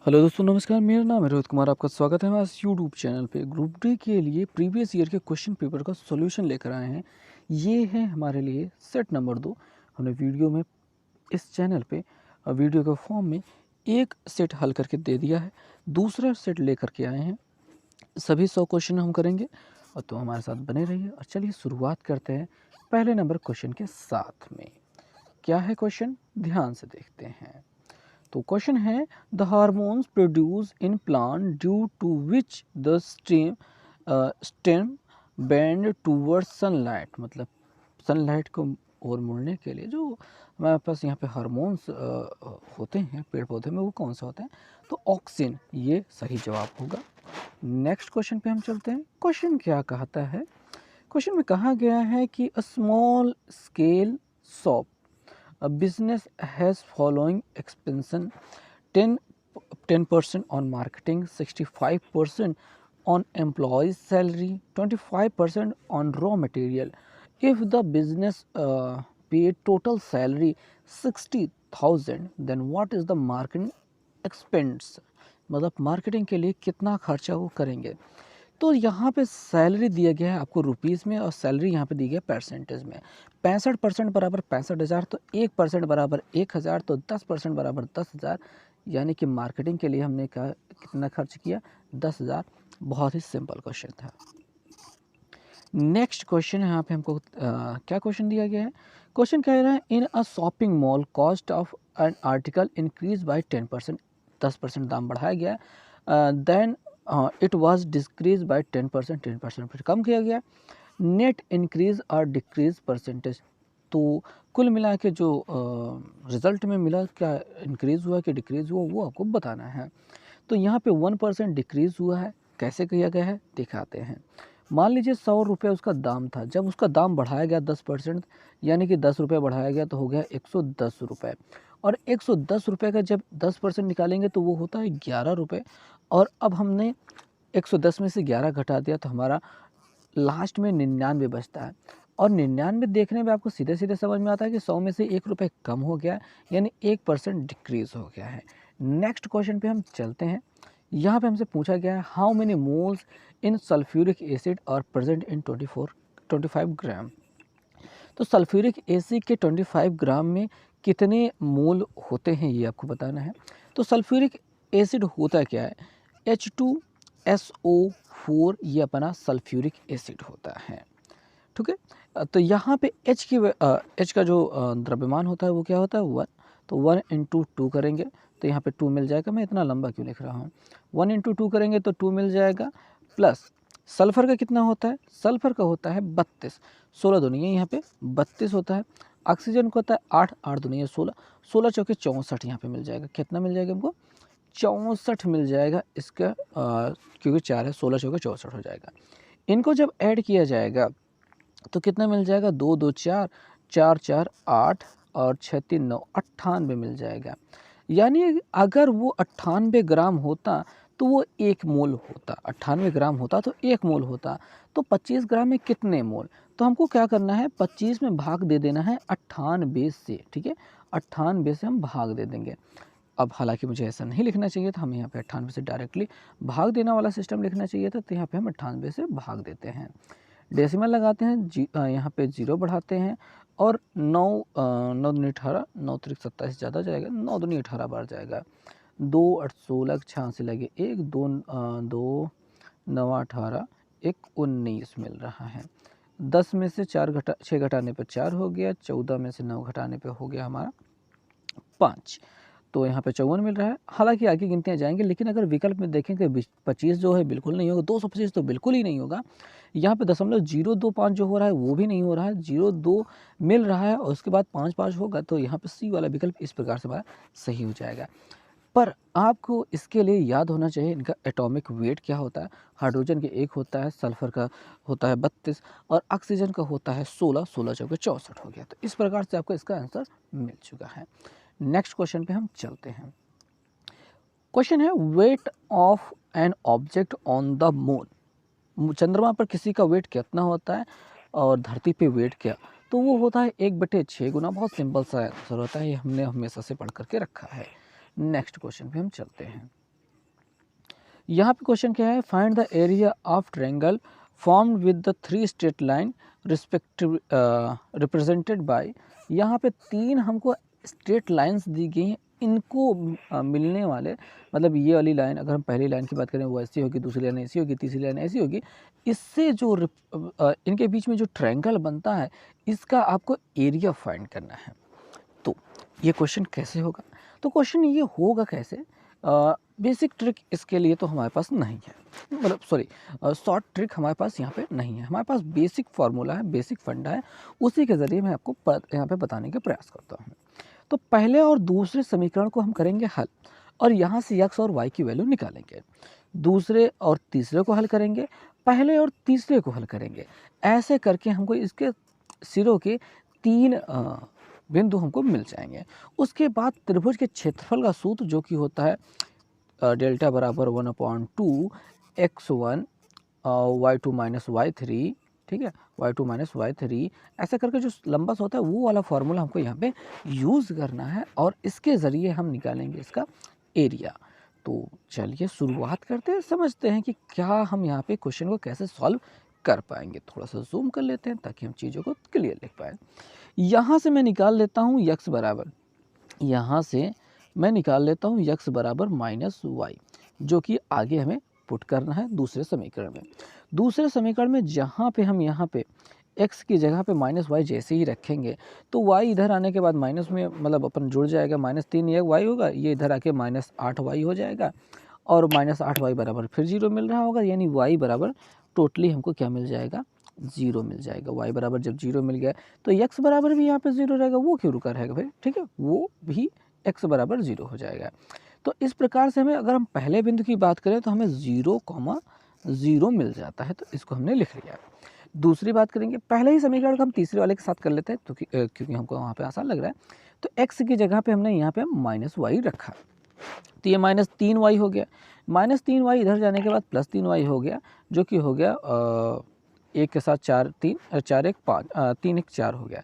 Hello दोस्तों, नमस्कार। मेरा नाम है रोहित कुमार। आपका स्वागत है हमारे यूट्यूब चैनल पे। ग्रुप डी के लिए प्रीवियस ईयर के क्वेश्चन पेपर का सॉल्यूशन लेकर आए हैं। ये है हमारे लिए सेट नंबर 2। हमने वीडियो में इस चैनल पे वीडियो के फॉर्म में एक सेट हल करके दे दिया है, दूसरा सेट लेकर के आए हैं। सभी 100 क्वेश्चन हम करेंगे और तो हमारे साथ बने रहिए। और चलिए शुरुआत करते हैं पहले नंबर क्वेश्चन के साथ में। क्या है क्वेश्चन, ध्यान से देखते हैं। तो क्वेश्चन है, the hormones produce in plant due to which the stem bend towards sunlight. मतलब सनलाइट को और मुड़ने के लिए जो हमारे पास यहाँ पे हार्मोन्स होते हैं पेड़ पौधे में, वो कौन से होते हैं? तो ऑक्सिन, ये सही जवाब होगा। नेक्स्ट क्वेश्चन पे हम चलते हैं। क्वेश्चन क्या कहता है? क्वेश्चन में कहा गया है कि a small scale shop a business has following expansion: 10 10% on marketing, 65% on employees salary, 25% on raw material. If the business paid total salary 60,000, then what is the marketing expense? मतलब marketing के लिए कितना खर्चा वो करेंगे। तो यहाँ पे सैलरी दिया गया है आपको रुपीज़ में और सैलरी यहाँ पे दी गया परसेंटेज में। 65% बराबर 65,000, तो 1% बराबर 1,000, तो 10% बराबर 10,000। यानी कि मार्केटिंग के लिए हमने कहा कितना खर्च किया? 10,000। बहुत ही सिंपल क्वेश्चन था। नेक्स्ट क्वेश्चन यहाँ पे हमको क्या क्वेश्चन दिया गया है? क्वेश्चन कह रहा है, in a shopping mall cost of an article increase by 10%। 10% दाम बढ़ाया गया। Then it was decrease by 10%। 10% फिर कम किया गया। नेट इंक्रीज और डिक्रीज परसेंटेज, तो कुल मिला के जो रिजल्ट में मिला, क्या इंक्रीज हुआ कि डिक्रीज हुआ, वो आपको बताना है। तो यहाँ पे 1% डिक्रीज हुआ है। कैसे किया गया है दिखाते हैं। मान लीजिए 100 रुपये उसका दाम था, जब उसका दाम बढ़ाया गया 10%, यानी कि 10 रुपये बढ़ाया गया तो हो गया 110 रुपये। और 110 रुपये का जब 10% निकालेंगे तो वो होता है 11 रुपये। और अब हमने 110 में से 11 घटा दिया तो हमारा लास्ट में 99 बचता है। और 99 देखने में आपको सीधे सीधे समझ में आता है कि 100 में से 1 रुपये कम हो गया, यानी 1% डिक्रीज हो गया है। नेक्स्ट क्वेश्चन पे हम चलते हैं। यहाँ पे हमसे पूछा गया है, how many moles in sulphuric acid are present in 25 gram. तो सल्फ्यूरिक एसिड के 25 ग्राम में कितने मोल होते हैं, ये आपको बताना है। तो सल्फ्यूरिक एसिड होता क्या है? H2SO4, ये अपना सल्फ्यूरिक एसिड होता है। ठीक है। तो यहाँ पे H का जो द्रव्यमान होता है वो क्या होता है? 1। तो 1 इंटू 2 करेंगे तो यहाँ पे 2 मिल जाएगा। मैं इतना लंबा क्यों लिख रहा हूँ? 1 इंटू 2 करेंगे तो 2 मिल जाएगा। प्लस सल्फ़र का कितना होता है? सल्फ़र का होता है 32। 16 दूनी है, यहाँ पे 32 होता है। ऑक्सीजन का होता है 8। 8 दूनी है 16। 16 चौके 64 यहाँ पे मिल जाएगा। कितना मिल जाएगा हमको? 64 मिल जाएगा इसका, क्योंकि 4 है, 16 चौके 64 हो जाएगा। इनको जब ऐड किया जाएगा तो कितना मिल जाएगा? 2 2 4, 4 4 8 और 6 3 9, 98 मिल जाएगा। यानी अगर वो 98 ग्राम होता तो वो 1 मोल होता। 98 ग्राम होता तो 1 मोल होता। तो 25 ग्राम में कितने मोल? तो हमको क्या करना है? 25 में भाग दे देना है 98 से। ठीक है, 98 से हम भाग दे देंगे। अब हालांकि मुझे ऐसा नहीं लिखना चाहिए था, हमें यहाँ पे 98 से डायरेक्टली भाग देना वाला सिस्टम लिखना चाहिए था। तो यहाँ पे हम 98 से भाग देते हैं। डेसिमल लगाते हैं, यहाँ पे 0 बढ़ाते हैं और 9 9 दूनी 18, 9 त्रिक 27 ज़्यादा जाएगा, 9 दूनी 18 बार जाएगा। 2 8 16, 86 लगे 1, 2 2 9 18, 1 19 मिल रहा है। 10 में से 6 घटाने पर 4 हो गया। 14 में से 9 घटाने पर हो गया हमारा 5। तो यहाँ पे 54 मिल रहा है। हालांकि आगे गिनतियाँ जाएंगे, लेकिन अगर विकल्प में देखें कि 25 जो है बिल्कुल नहीं होगा, 225 तो बिल्कुल ही नहीं होगा। यहाँ पे 0.025 जो हो रहा है वो भी नहीं हो रहा है, 0.2 मिल रहा है और उसके बाद 5 5 होगा। तो यहाँ पे सी वाला विकल्प इस प्रकार से हमारा सही हो जाएगा। पर आपको इसके लिए याद होना चाहिए इनका एटॉमिक वेट क्या होता है। हाइड्रोजन के 1 होता है, सल्फर का होता है 32 और ऑक्सीजन का होता है 16। 16 चौके 64 हो गया। तो इस प्रकार से आपको इसका आंसर मिल चुका है। नेक्स्ट क्वेश्चन पे हम चलते हैं। क्वेश्चन है, weight of an object on the moon. चंद्रमा पर किसी का वेट कितना होता है और धरती पे वेट क्या? तो वो होता है 1/6 गुना। बहुत सिंपल सा आंसर होता है, ये हमने हमेशा से पढ़ करके रखा है। नेक्स्ट क्वेश्चन पे हम चलते हैं। यहाँ पे क्वेश्चन क्या है, find the area of triangle formed with the 3 straight line respective represented by, यहाँ पे 3 हमको स्ट्रेट लाइंस दी गई हैं, इनको मिलने वाले, मतलब ये वाली लाइन अगर हम पहली लाइन की बात करें वो ऐसी होगी, दूसरी लाइन ऐसी होगी, तीसरी लाइन ऐसी होगी, इससे जो इनके बीच में जो ट्रायंगल बनता है इसका आपको एरिया फाइंड करना है। तो ये क्वेश्चन कैसे होगा, तो क्वेश्चन ये होगा कैसे, बेसिक ट्रिक इसके लिए तो हमारे पास नहीं है, मतलब सॉरी शॉर्ट ट्रिक हमारे पास यहाँ पे नहीं है, हमारे पास बेसिक फार्मूला है, बेसिक फंडा है, उसी के ज़रिए मैं आपको यहाँ पे बताने का प्रयास करता हूँ। तो पहले और दूसरे समीकरण को हम करेंगे हल, और यहाँ से x और y की वैल्यू निकालेंगे, दूसरे और तीसरे को हल करेंगे, पहले और तीसरे को हल करेंगे, ऐसे करके हमको इसके सिरों के 3 बिंदु हमको मिल जाएंगे। उसके बाद त्रिभुज के क्षेत्रफल का सूत्र जो कि होता है डेल्टा बराबर 1/2 x1 y2 माइनस y3, ठीक है, y2 माइनस y3, ऐसा करके जो लंबस होता है वो वाला फार्मूला हमको यहाँ पे यूज़ करना है, और इसके ज़रिए हम निकालेंगे इसका एरिया। तो चलिए शुरुआत करते हैं, समझते हैं कि क्या हम यहाँ पे क्वेश्चन को कैसे सॉल्व कर पाएंगे। थोड़ा सा जूम कर लेते हैं ताकि हम चीज़ों को क्लियर लिख पाएँ। यहाँ से मैं निकाल लेता हूँ x बराबर, यहाँ से मैं निकाल लेता हूँ x बराबर माइनस वाई, जो कि आगे हमें पुट करना है दूसरे समीकरण में। दूसरे समीकरण में जहाँ पे हम यहाँ पे x की जगह पे माइनस वाई जैसे ही रखेंगे तो y इधर आने के बाद माइनस में मतलब अपन जुड़ जाएगा, -3 ये y होगा, ये इधर आके -8y हो जाएगा, और -8y बराबर फिर 0 मिल रहा होगा, यानी y बराबर टोटली हमको क्या मिल जाएगा, 0 मिल जाएगा। y बराबर जब 0 मिल गया तो x बराबर भी यहाँ पे 0 रहेगा, वो क्यों रुका रहेगा भाई, ठीक है, वो भी x बराबर 0 हो जाएगा। तो इस प्रकार से हमें, अगर हम पहले बिंदु की बात करें तो हमें 0,0 मिल जाता है, तो इसको हमने लिख लिया। दूसरी बात करेंगे, पहले ही समीकरण को हम तीसरे वाले के साथ कर लेते हैं क्योंकि हमको वहाँ पे आसान लग रहा है। तो x की जगह पे हमने यहाँ पे -y रखा, तो ये -3y हो गया, -3y इधर जाने के बाद +3y हो गया, जो कि हो गया 1 के साथ 4 3 4 1 5 3 1 4 हो गया,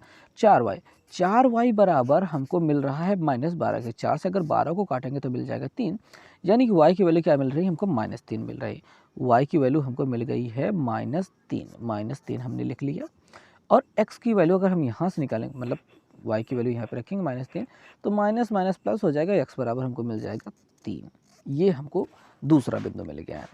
4y बराबर हमको मिल रहा है -12 के। 4 से अगर 12 को काटेंगे तो मिल जाएगा 3, यानी कि y की वैल्यू क्या मिल रही है हमको, -3 मिल रही है। y की वैल्यू हमको मिल गई है -3 हमने लिख लिया। और x की वैल्यू अगर हम यहाँ से निकालेंगे, मतलब y की वैल्यू यहाँ पे रखेंगे -3, तो माइनस माइनस प्लस हो जाएगा, x बराबर हमको मिल जाएगा 3। ये हमको दूसरा बिंदु मिल गया है।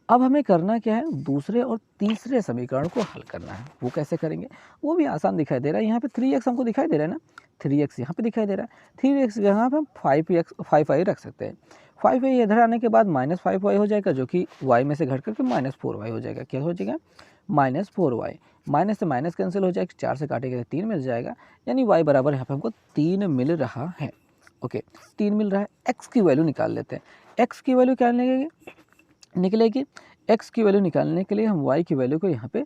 अब हमें करना क्या है, दूसरे और तीसरे समीकरण को हल करना है। वो कैसे करेंगे, वो भी आसान दिखाई दे रहा है। यहाँ पे 3x हमको दिखाई दे रहा है ना, 3x यहाँ पे दिखाई दे रहा है, 3x यहाँ पे हम 5y रख सकते हैं। 5y इधर आने के बाद -5y हो जाएगा, जो कि y में से घट करके -4y हो जाएगा। क्या हो जाएगा, -4y, माइनस से माइनस कैंसिल हो जाएगा, 4 से काटेंगे 3 मिल जाएगा, यानी y बराबर यहाँ पे हमको 3 मिल रहा है। ओके, 3 मिल रहा है। x की वैल्यू निकाल लेते हैं। x की वैल्यू क्या निकलेगी, x की वैल्यू निकालने के लिए हम y की वैल्यू को यहाँ पे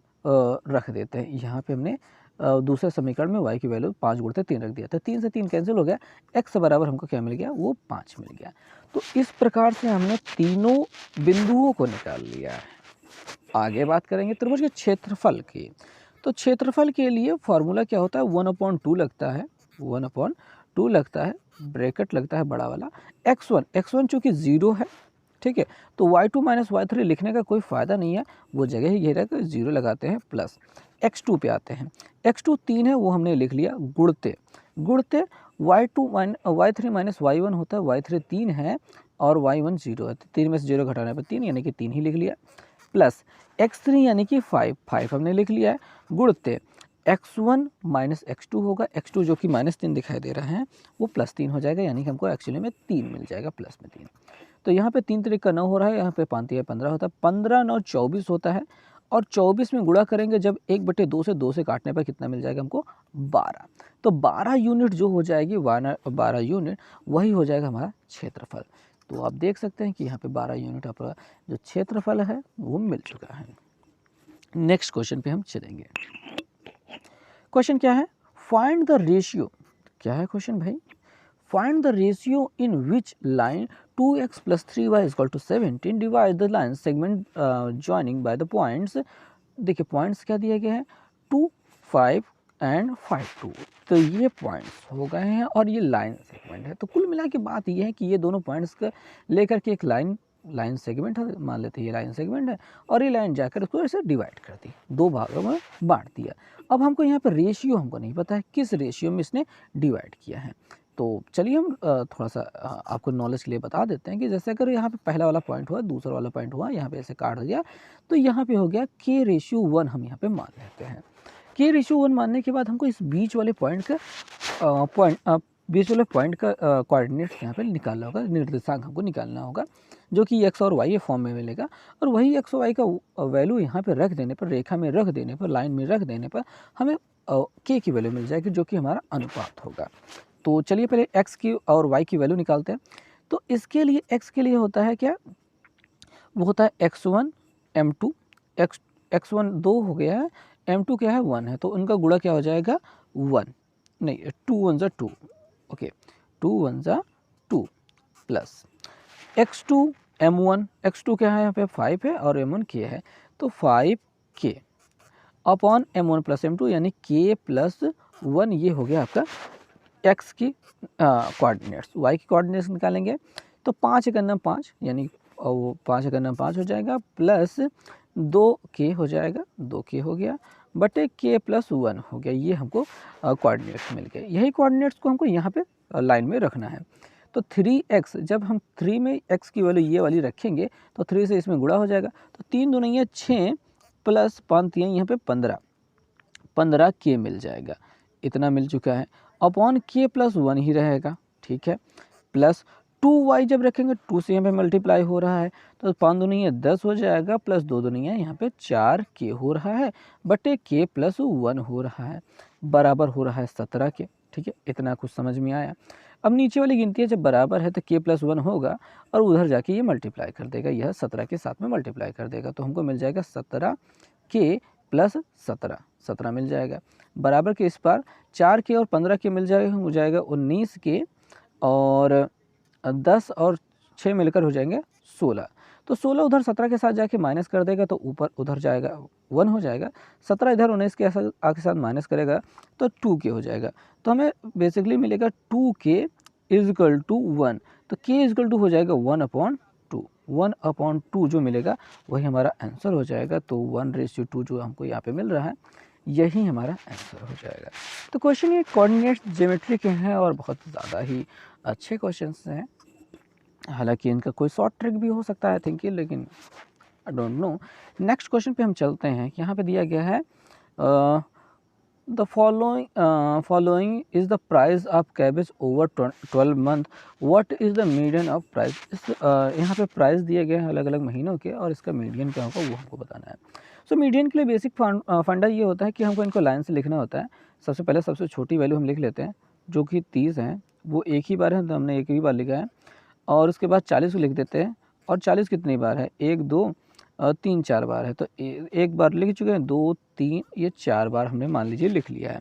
रख देते हैं। यहाँ पे हमने दूसरे समीकरण में y की वैल्यू 5 गुणित 3 रख दिया था, 3 से 3 कैंसिल हो गया, x बराबर हमको क्या मिल गया, वो 5 मिल गया। तो इस प्रकार से हमने तीनों बिंदुओं को निकाल लिया है। आगे बात करेंगे त्रिभुज के क्षेत्रफल की। तो क्षेत्रफल के लिए फॉर्मूला क्या होता है, 1/2 लगता है, 1/2 लगता है, ब्रैकेट लगता है बड़ा वाला, x1 चूँकि 0 है, ठीक है, तो y2 माइनस y3 लिखने का कोई फ़ायदा नहीं है, वो जगह ही घेरा कर 0 लगाते हैं, प्लस x2 पे आते हैं। x2 3 है, वो हमने लिख लिया, गुणते y3 माइनस y1 होता है, y3 3 है और y1 0 है, 3 में से 0 घटाने पर 3, यानी कि 3 ही लिख लिया, प्लस x3 यानी कि 5 हमने लिख लिया है, गुणते x1 माइनस x2 होगा, x2 जो कि -3 दिखाई दे रहा है वो +3 हो जाएगा, यानी कि हमको एक्चुअली में 3 मिल जाएगा, प्लस में 3। तो यहाँ पे 3 तरीक का 9 हो रहा है, यहाँ पे 5 तिया 15 होता है, 15 9 24 होता है, और 24 में गुणा करेंगे जब 1/2 से काटने पर कितना मिल जाएगा हमको, 12। तो 12 यूनिट जो हो जाएगी, 12 यूनिट वही हो जाएगा हमारा क्षेत्रफल। तो आप देख सकते हैं कि यहाँ पे 12 यूनिट आपका जो क्षेत्रफल है वो मिल चुका है। नेक्स्ट क्वेश्चन पे हम चलेंगे। क्वेश्चन क्या है, फाइंड द रेशियो। क्या है क्वेश्चन भाई, find the ratio in which line 2x plus 3y is equal to 17 divide the line segment joining by the points. देखिए पॉइंट्स क्या दिए गए हैं, 2 5 एंड 5 2, तो ये पॉइंट्स हो गए हैं और ये लाइन सेगमेंट है। तो कुल मिला के बात ये है कि ये दोनों पॉइंट्स का लेकर के एक लाइन लाइन सेगमेंट है, मान लेते हैं ये लाइन सेगमेंट है, और ये लाइन जाकर उसको ऐसे डिवाइड कर दी, दो भागों में बांट दिया। अब हमको यहाँ पर रेशियो हमको नहीं पता है किस रेशियो में इसने डिवाइड किया है। तो चलिए हम थोड़ा सा आपको नॉलेज के लिए बता देते हैं कि जैसे अगर यहाँ पे पहला वाला पॉइंट हुआ, दूसरा वाला पॉइंट हुआ, यहाँ पे ऐसे काट दिया, तो यहाँ पे हो गया K/1 हम यहाँ पे मान लेते हैं। K/1 मानने के बाद हमको इस बीच वाले पॉइंट का कोऑर्डिनेट्स यहाँ पे निकालना होगा, निर्देशांक हमको निकालना होगा, जो कि x और y ये फॉर्म में मिलेगा। और वही x और y का वैल्यू यहाँ पे रख देने पर, रेखा में रख देने पर, लाइन में रख देने पर हमें k की वैल्यू मिल जाएगी, जो कि हमारा अनुपात होगा। तो चलिए पहले x की और y की वैल्यू निकालते हैं। तो इसके लिए x के लिए होता है क्या, वो होता है x1 m2, x1 2 हो गया है, m2 क्या है 1 है, तो उनका गुणा क्या हो जाएगा 1, नहीं 2 1 जा 2, ओके 2 1 जा 2 प्लस x2 m1, x2 क्या है यहाँ पे 5 है और m1 k है, तो 5k upon m1 plus m2 यानी k प्लस 1, ये हो गया आपका x की कोऑर्डिनेट्स। y की कोऑर्डिनेट्स निकालेंगे तो 5 एकम 5 यानी वो 5 एकम 5 हो जाएगा, प्लस 2k हो जाएगा, 2k हो गया बटे k प्लस 1 हो गया, ये हमको कोऑर्डिनेट्स मिल गए। यही कोऑर्डिनेट्स को हमको यहाँ पे लाइन में रखना है। तो 3x, जब हम 3 में x की वैल्यू ये वाली रखेंगे तो 3 से इसमें गुणा हो जाएगा, तो 3 दूनी है 6 प्लस 5 3 यहाँ पे 15k मिल जाएगा, इतना मिल चुका है, अपॉन k प्लस 1 ही रहेगा, ठीक है, प्लस 2y जब रखेंगे 2 से यहाँ पे मल्टीप्लाई हो रहा है, तो 5 दूनी है 10 हो जाएगा, प्लस 2 दूनी है यहाँ पे 4k हो रहा है, बटे k प्लस 1 हो रहा है, बराबर हो रहा है 17 के, ठीक है, इतना कुछ समझ में आया। अब नीचे वाली गिनती है, जब बराबर है तो k प्लस 1 होगा और उधर जाके ये मल्टीप्लाई कर देगा, यह 17 के साथ में मल्टीप्लाई कर देगा, तो हमको मिल जाएगा 17k प्लस 17 मिल जाएगा, बराबर के इस पार 4k और 15k मिल जाएगा, हो जाएगा 19k, और 10 और 6 मिलकर हो जाएंगे 16, तो 16 उधर 17 के साथ जाके माइनस कर देगा, तो ऊपर उधर जाएगा 1 हो जाएगा, 17 इधर 19 के साथ माइनस करेगा तो 2k हो जाएगा, तो हमें बेसिकली मिलेगा 2k इजकल टू 1, तो k इजकल टू हो जाएगा 1/2 जो मिलेगा वही हमारा आंसर हो जाएगा। तो 1:2 जो हमको यहाँ पे मिल रहा है, यही हमारा आंसर हो जाएगा। तो क्वेश्चन ये कोऑर्डिनेट ज्योमेट्री के हैं और बहुत ज़्यादा ही अच्छे क्वेश्चंस हैं, हालांकि इनका कोई शॉर्ट ट्रिक भी हो सकता है आई थिंक, लेकिन I don't know. Next question पे हम चलते हैं। यहाँ पे दिया गया है the following is the price of cabbage over 12 month, what is the median of price. इस यहाँ पे प्राइस दिए गए हैं अलग अलग महीनों के, और इसका मीडियन क्या होगा वो हमको बताना है। सो मीडियन के लिए बेसिक फंडा ये होता है कि हमको इनको लाइन से लिखना होता है। सबसे पहले सबसे छोटी वैल्यू हम लिख लेते हैं, जो कि 30 है, वो एक ही बार है तो हमने एक ही बार लिखा है, और उसके बाद 40 को लिख देते हैं, और 40 कितनी बार है, 1 2 3 4 बार है, तो एक बार लिख चुके हैं, 2 3 ये 4 बार हमने मान लीजिए लिख लिया है।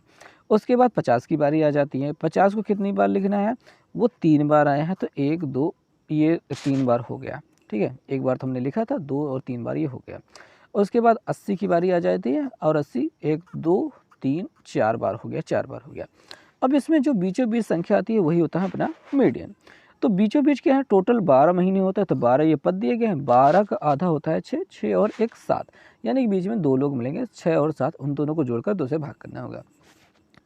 उसके बाद 50 की बारी आ जाती है, 50 को कितनी बार लिखना है, वो 3 बार आए हैं, तो 1 2 ये 3 बार हो गया, ठीक है, एक बार तो हमने लिखा था, 2 और 3 बार ये हो गया। उसके बाद 80 की बारी आ जाती है, और 80 1 2 3 4 बार हो गया, 4 बार हो गया। अब इसमें जो बीचों बीच संख्या आती है वही होता है अपना मीडियन। तो बीचों बीच क्या है, टोटल 12 महीने होता है, तो 12 ये पद दिए गए हैं, 12 का आधा होता है 6, 6 और 1 7, यानी कि बीच में 2 लोग मिलेंगे, 6 और 7, उन दोनों को जोड़कर 2 से भाग करना होगा।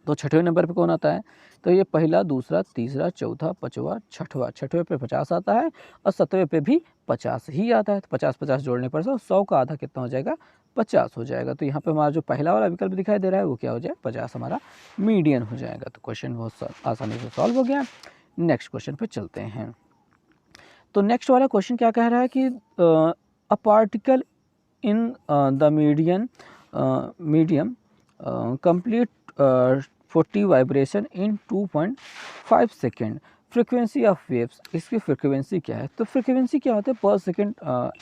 तो छठवें नंबर पे कौन आता है, तो ये पहला, दूसरा, तीसरा, चौथा, पाँचवा, छठवा, छठवें पे 50 आता है, और 7वें पे भी 50 ही आता है, तो 50-50 जोड़ने पर 100 का आधा कितना हो जाएगा, 50 हो जाएगा। तो यहाँ पे हमारा जो पहला वाला विकल्प दिखाई दे रहा है वो क्या हो जाए, 50 हमारा मीडियन हो जाएगा। तो क्वेश्चन बहुत आसानी से सॉल्व हो गया। नेक्स्ट क्वेश्चन पे चलते हैं। तो नेक्स्ट वाला क्वेश्चन क्या कह रहा है कि a particle in the medium complete 40 vibration in 2.5 second, frequency of waves, इसकी फ्रिक्वेंसी क्या है। तो फ्रिक्वेंसी क्या होता है, पर सेकेंड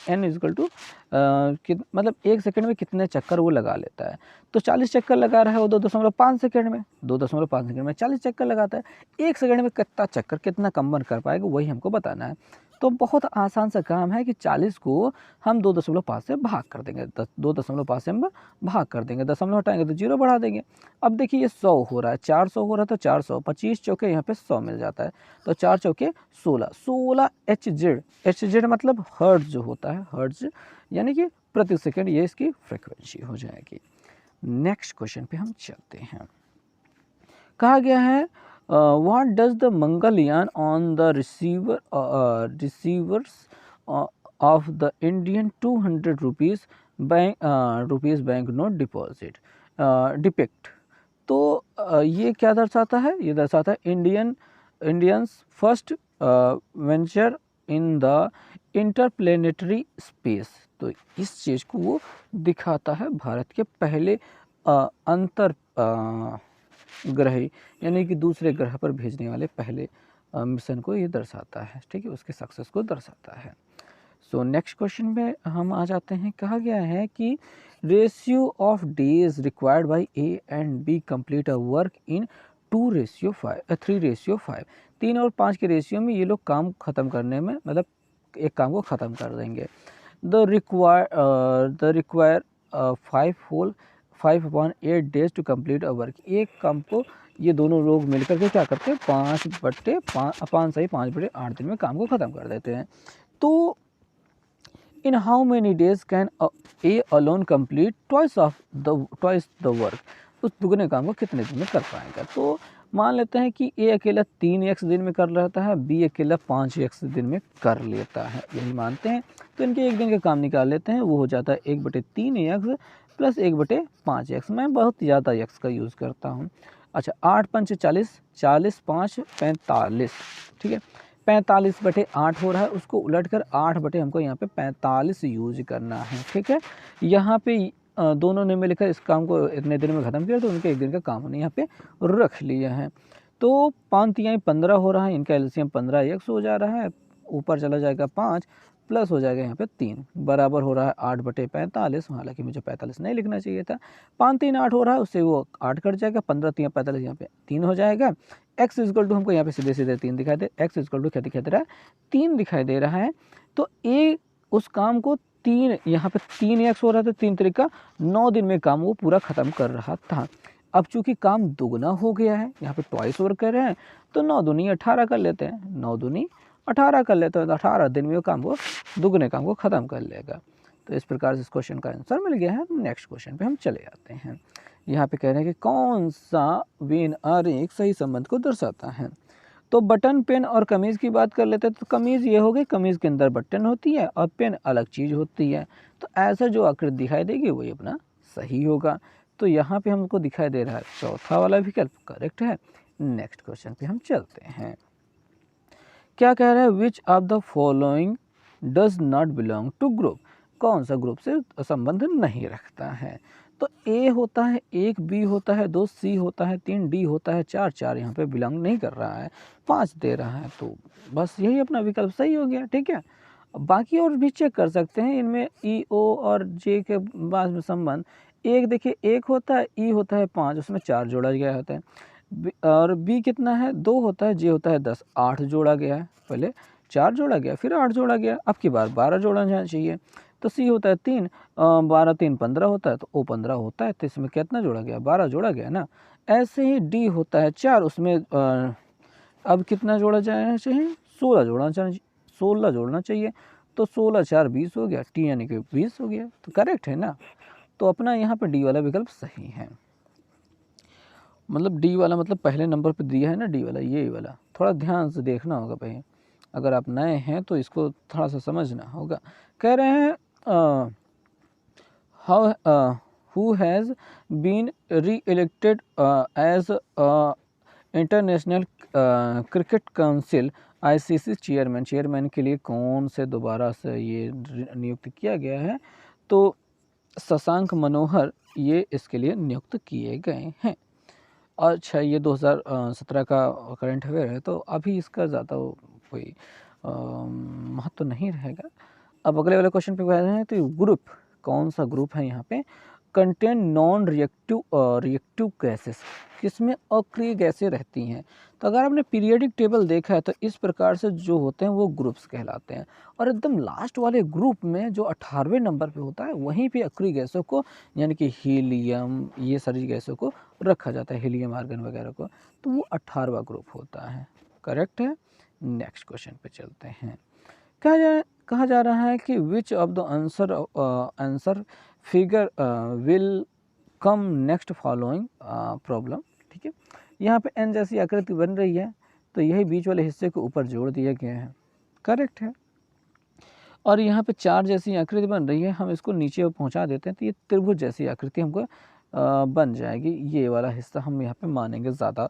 n इजकल टू मतलब 1 सेकेंड में कितने चक्कर वो लगा लेता है। तो 40 चक्कर लगा रहा है वो 2.5 सेकेंड में, 2.5 सेकेंड में 40 चक्कर लगाता है, 1 सेकेंड में कितना चक्कर, कितना कंबन कर पाएगा, वही हमको बताना है। तो बहुत आसान सा काम है कि 40 को हम 2.5 से भाग कर देंगे, 2.5 से हम भाग कर देंगे, दशमलव हटाएंगे तो 0 बढ़ा देंगे। अब देखिए ये 100 हो रहा है, 400 हो रहा है तो 400, 25 चौके यहाँ पे 100 मिल जाता है, तो 4 चौके 16, 16 HZ, HZ मतलब हर्ट्ज जो होता है, हर्ट्ज यानी कि प्रति सेकंड, ये इसकी फ्रिक्वेंसी हो जाएगी। नेक्स्ट क्वेश्चन पे हम चलते हैं। कहा गया है what does the Mangalyaan on the receivers of the Indian 200 rupees bank note deposit depict. तो ये क्या दर्शाता है? ये दर्शाता है Indians first venture in the interplanetary space. तो इस चीज़ को वो दिखाता है, भारत के पहले अंतर ग्रही यानी कि दूसरे ग्रह पर भेजने वाले पहले मिशन को ये दर्शाता है, ठीक है, उसके सक्सेस को दर्शाता है। सो नेक्स्ट क्वेश्चन में हम आ जाते हैं। कहा गया है कि ratio of days required by A and B complete a work in 3:5, 3 और 5 के रेशियो में ये लोग काम ख़त्म करने में, मतलब एक काम को ख़त्म कर देंगे। The require 5/8 days to complete a work. एक काम को ये दोनों लोग मिलकर के क्या करते हैं, 5/8 दिन में काम को ख़त्म कर देते हैं। तो in how many days can A alone complete twice the work. उस दुगने काम को कितने दिन में कर पाएगा? तो मान लेते हैं कि ए अकेला 3x दिन में कर लेता है, बी अकेला 5x दिन में कर लेता है, यही मानते हैं। तो इनके एक दिन का काम निकाल लेते हैं, वो हो जाता है 1/3x प्लस 1/5x। मैं बहुत ज़्यादा x का यूज़ करता हूँ। अच्छा, 8 पंच 40, 40 5 45, ठीक है, 45/8 हो रहा है, उसको उलट कर 8 बटे हमको यहाँ पे 45 यूज करना है, ठीक है। यहाँ पे दोनों ने मिलकर इस काम को इतने दिन में ख़त्म किया, तो उनके एक दिन का काम उन्हें यहाँ पे रख लिया है। तो 5 15 हो रहा है, इनका एलसीएम 15x हो जा रहा है, ऊपर चला जाएगा 5 प्लस हो जाएगा यहाँ पे 3, बराबर हो रहा है 8/45। हालांकि मुझे 45 नहीं लिखना चाहिए था, 5 3 8 हो रहा है, उससे वो 8 कट जाएगा, 15 3 45 यहाँ पे 3 हो जाएगा। x इक्वल टू हमको यहाँ पे सीधे सीधे 3 दिखाई दे, x इक्वल टू क्या दिखाई दे रहा है, 3 दिखाई दे रहा है। तो ए उस काम को 3, यहाँ पे 3x हो रहा था, 3 तरीका 9 दिन में काम वो पूरा ख़त्म कर रहा था। अब चूंकि काम दुगना हो गया है, यहाँ पे ट्वाइस वर्क कर रहे हैं, तो 9 दूनी 18 कर लेते हैं, 9 दूनी 18 कर लेते हैं, तो 18 दिन में वो काम को दुगने काम को ख़त्म कर लेगा। तो इस प्रकार से इस क्वेश्चन का आंसर मिल गया है। नेक्स्ट क्वेश्चन पे हम चले जाते हैं। यहाँ पे कह रहे हैं कि कौन सा वेन आरेख सही संबंध को दर्शाता है। तो बटन, पेन और कमीज़ की बात कर लेते हैं। तो कमीज़ ये हो गई, कमीज़ के अंदर बटन होती है और पेन अलग चीज़ होती है, तो ऐसा जो आकृति दिखाई देगी वही अपना सही होगा। तो यहाँ पे हमको दिखाई दे रहा है चौथा वाला विकल्प करेक्ट है। नेक्स्ट क्वेश्चन पे हम चलते हैं। क्या कह रहा है, which of the following does not belong to group. कौन सा ग्रुप से संबंध नहीं रखता है। तो ए होता है 1, बी होता है 2, सी होता है 3, डी होता है 4, 4 यहाँ पे बिलोंग नहीं कर रहा है, 5 दे रहा है, तो बस यही अपना विकल्प सही हो गया, ठीक है। बाकी और भी चेक कर सकते हैं इनमें, ई, ओ और जे के बाद में संबंध। एक देखिए 1 होता है, ई होता है 5, उसमें 4 जोड़ा गया होता है, और बी कितना है 2 होता है, जे होता है 10, 8 जोड़ा गया है, पहले 4 जोड़ा गया फिर 8 जोड़ा गया, अब की बार 12 जोड़ा जाना चाहिए। तो सी होता है 3, 12 3 15 होता है, तो ओ 15 होता है, तो इसमें कितना जोड़ा गया, 12 जोड़ा गया ना। ऐसे ही डी होता है 4, उसमें अब कितना जोड़ा जाना चाहिए, 16 जोड़ना चाहिए, 16 जोड़ना चाहिए, तो 16 4 20 हो गया, टी यानी कि 20 हो गया, तो करेक्ट है ना। तो अपना यहाँ पर डी वाला विकल्प सही है। मतलब डी वाला मतलब पहले नंबर पर दिया है ना, डी वाला, ये वाला थोड़ा ध्यान से देखना होगा भाई, अगर आप नए हैं तो इसको थोड़ा सा समझना होगा। कह रहे हैं who has been re elected as International Cricket Council ICC chairman. Chairman के लिए कौन से दोबारा से ये नियुक्त किया गया है, तो शशांक मनोहर ये इसके लिए नियुक्त किए गए हैं। अच्छा, ये 2017 का करंट अफेयर है, तो अभी इसका ज़्यादा कोई महत्व तो नहीं रहेगा। अब अगले वाले क्वेश्चन पे कह रहे हैं, तो ग्रुप कौन सा ग्रुप है यहाँ पे, contain non reactive reactive gases, किसमें अक्रिय गैसें रहती हैं। तो तो अगर आपने पीरियोडिक टेबल देखा है तो इस प्रकार से जो होते हैं वो ग्रुप्स कहलाते हैं। और एकदम लास्ट वाले ग्रुप में जो 18वें नंबर पे होता है वहीं पे अक्रिय गैसों को यानी कि हीलियम ये सारी गैसों को रखा जाता है, हीलियम आर्गन वगैरह को, तो वो 18वां ग्रुप होता है। करेक्ट है। नेक्स्ट क्वेश्चन पे चलते हैं। कहा जा रहा है कि विच of the answer figure will come next following problem. ठीक है, यहाँ पे एन जैसी आकृति बन रही है तो यही बीच वाले हिस्से को ऊपर जोड़ दिया गया है। करेक्ट है। और यहाँ पे 4 जैसी आकृति बन रही है, हम इसको नीचे पहुँचा देते हैं तो ये त्रिभुज जैसी आकृति हमको बन जाएगी। ये वाला हिस्सा हम यहाँ पे मानेंगे ज़्यादा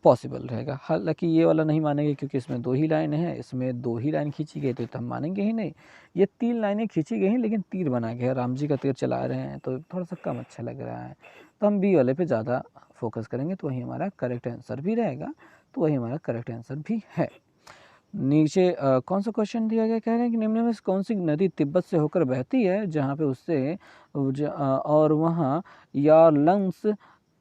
पॉसिबल रहेगा। हालांकि ये वाला नहीं मानेंगे क्योंकि इसमें 2 ही लाइन है, इसमें 2 ही लाइन खींची गई तो हम मानेंगे ही नहीं। ये 3 लाइनें खींची गई हैं लेकिन तीर बना गया है, राम जी का तीर चला रहे हैं तो थोड़ा सा कम अच्छा लग रहा है, तो हम बी वाले पे ज़्यादा फोकस करेंगे तो वही हमारा करेक्ट आंसर भी रहेगा, तो वही हमारा करेक्ट आंसर भी है। नीचे कौन सा क्वेश्चन दिया गया, कह रहे हैं कि निम्न में से कौन सी नदी तिब्बत से होकर बहती है जहाँ पे उससे और वहाँ यारलंग्स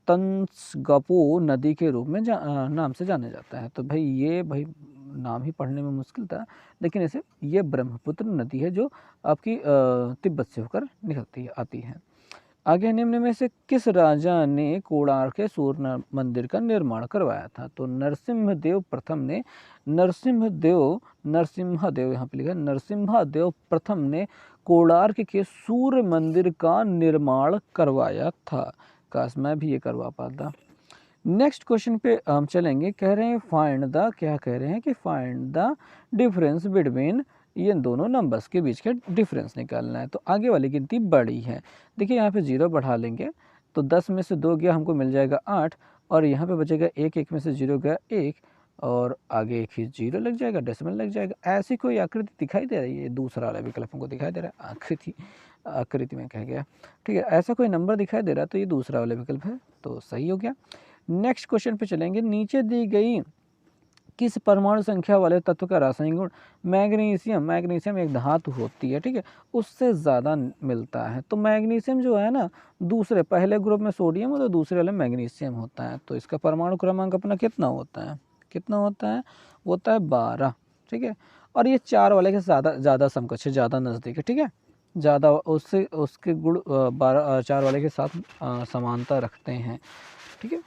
तंसगपो नदी के रूप में नाम से जाना जाता है। तो भाई ये नाम ही पढ़ने में मुश्किल था, लेकिन ऐसे ये ब्रह्मपुत्र नदी है जो आपकी तिब्बत से होकर निकलती है आती है। आगे निम्न में से किस राजा ने कोणार्क के सूर्य मंदिर का निर्माण करवाया था। तो नरसिम्हदेव प्रथम ने नरसिम्हदेव यहाँ पे लिखा है नरसिम्हदेव प्रथम ने कोणार्क के सूर्य मंदिर का निर्माण करवाया था। काश मैं भी ये करवा पाता। नेक्स्ट क्वेश्चन पे हम चलेंगे। कह रहे हैं फाइंड द, क्या कह रहे हैं कि फाइंड द डिफरेंस बिटवीन, ये दोनों नंबर्स के बीच के डिफरेंस निकालना है। तो आगे वाली गिनती बड़ी है, देखिए यहाँ पे 0 बढ़ा लेंगे तो 10 में से 2 गया हमको मिल जाएगा 8, और यहाँ पे बचेगा 1, 1 में से 0 गया 1, और आगे एक ही 0 लग जाएगा, डेसिमल लग जाएगा। ऐसी कोई आकृति दिखाई दे रही है, दूसरा वाला विकल्प हमको दिखाई दे रहा है, आकृति में कह गया, ठीक है, ऐसा कोई नंबर दिखाई दे रहा है तो ये दूसरा वाला विकल्प है, तो सही हो गया। नेक्स्ट क्वेश्चन पे चलेंगे। नीचे दी गई किस परमाणु संख्या वाले तत्व का रासायनिक गुण, मैग्नीशियम एक धातु होती है, ठीक है, उससे ज़्यादा मिलता है। तो मैग्नीशियम जो है ना, दूसरे पहले ग्रुप में सोडियम और तो दूसरे वाले मैग्नीशियम होता है, तो इसका परमाणु क्रमांक अपना कितना होता है, होता है 12, ठीक है। और ये 4 वाले के ज़्यादा समकक्ष है, ज़्यादा नज़दीक है, ठीक है, ज़्यादा उसके गुण 4 वाले के साथ समानता रखते हैं, ठीक है,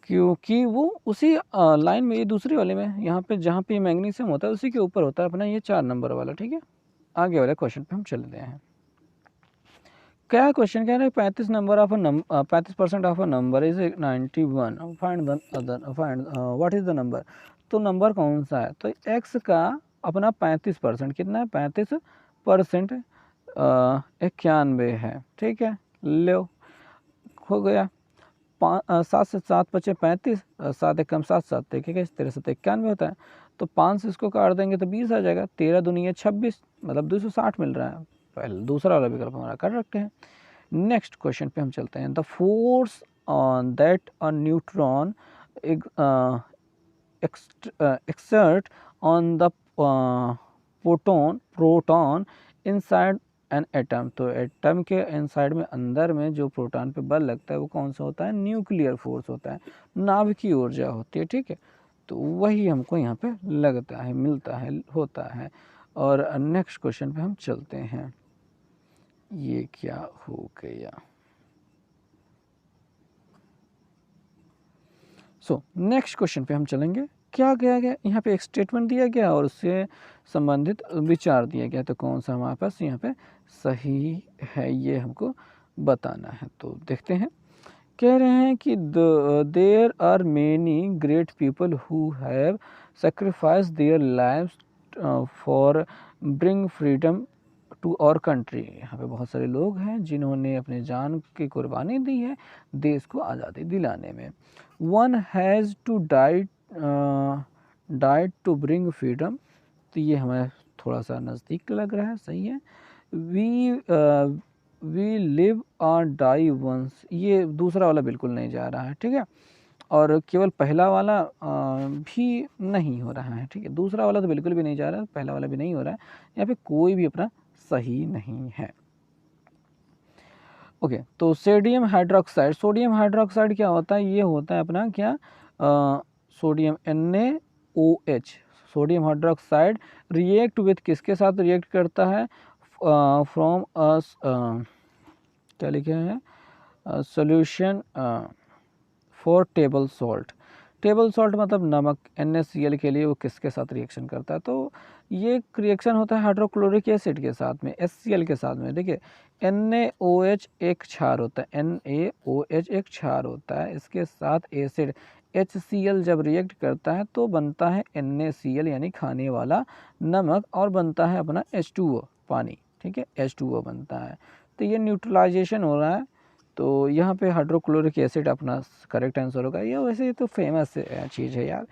क्योंकि वो उसी लाइन में, ये दूसरी वाले में, यहाँ पे जहाँ पे मैग्नीशियम होता है उसी के ऊपर होता है अपना ये 4 नंबर वाला, ठीक है। आगे वाले क्वेश्चन पे हम चलते हैं। क्या क्वेश्चन कह रहे हैं 35% of a number is 91, find what is the number. तो नंबर कौन सा है, तो x का अपना 35% कितना है, 35% 91 है, ठीक है, लो हो गया। 7 से 7 बचे 35, 7 एक कम 7, 7 देखिएगा 13 7 91 होता है, तो 5 से इसको काट देंगे तो 20 आ जाएगा, 13 दूनी 26, मतलब 260 मिल रहा है। पहले दूसरा वाला विकल्प हमारा कर रखते हैं। नेक्स्ट क्वेश्चन पे हम चलते हैं। The force on that a neutron exert on the proton inside an atom, तो एटम के इनसाइड में, अंदर में जो प्रोटॉन पे बल लगता है वो कौन सा होता है, न्यूक्लियर फोर्स होता है, नाभिकीय ऊर्जा होती है, ठीक है, तो वही हमको यहाँ पे लगता है, मिलता है, होता है। और नेक्स्ट क्वेश्चन पे हम चलते हैं। ये क्या हो गया, नेक्स्ट क्वेश्चन पे हम चलेंगे। क्या किया गया, यहाँ पे एक स्टेटमेंट दिया गया और उससे संबंधित विचार दिया गया, तो कौन सा हमारे पास यहाँ पे सही है ये हमको बताना है, तो देखते हैं। कह रहे हैं कि there are many great people who have sacrifice their lives for bring freedom to our country. यहाँ पे बहुत सारे लोग हैं जिन्होंने अपने जान की कुर्बानी दी है देश को आज़ादी दिलाने में। One has to died to bring freedom, तो ये हमें थोड़ा सा नज़दीक लग रहा है, सही है। वी लिव और डाई वंस, ये दूसरा वाला बिल्कुल नहीं जा रहा है, ठीक है, और केवल पहला वाला भी नहीं हो रहा है, ठीक है, दूसरा वाला तो बिल्कुल भी नहीं जा रहा है, पहला वाला भी नहीं हो रहा है, यहाँ पे कोई भी अपना सही नहीं है। ओके, तो सोडियम हाइड्रोक्साइड क्या होता है, ये होता है अपना क्या sodium NaOH, sodium hydroxide react with किसके साथ रिएक्ट करता है, फ्रॉम क्या लिखे हैं, solution for table salt. Table salt मतलब नमक, NaCl के लिए वो किसके साथ रिएक्शन करता है, तो ये रिएक्शन होता है हाइड्रोक्लोरिक एसिड के साथ में, HCl के साथ में। देखिए NaOH एक क्षार होता है, NaOH एक क्षार होता है, इसके साथ एसिड HCl जब रिएक्ट करता है तो बनता है NaCl यानी खाने वाला नमक, और बनता है अपना H2O पानी, ठीक है, H2O बनता है। तो ये न्यूट्रलाइजेशन हो रहा है, तो यहाँ पे हाइड्रोक्लोरिक एसिड अपना करेक्ट आंसर होगा। ये वैसे ये तो फेमस चीज़ है यार,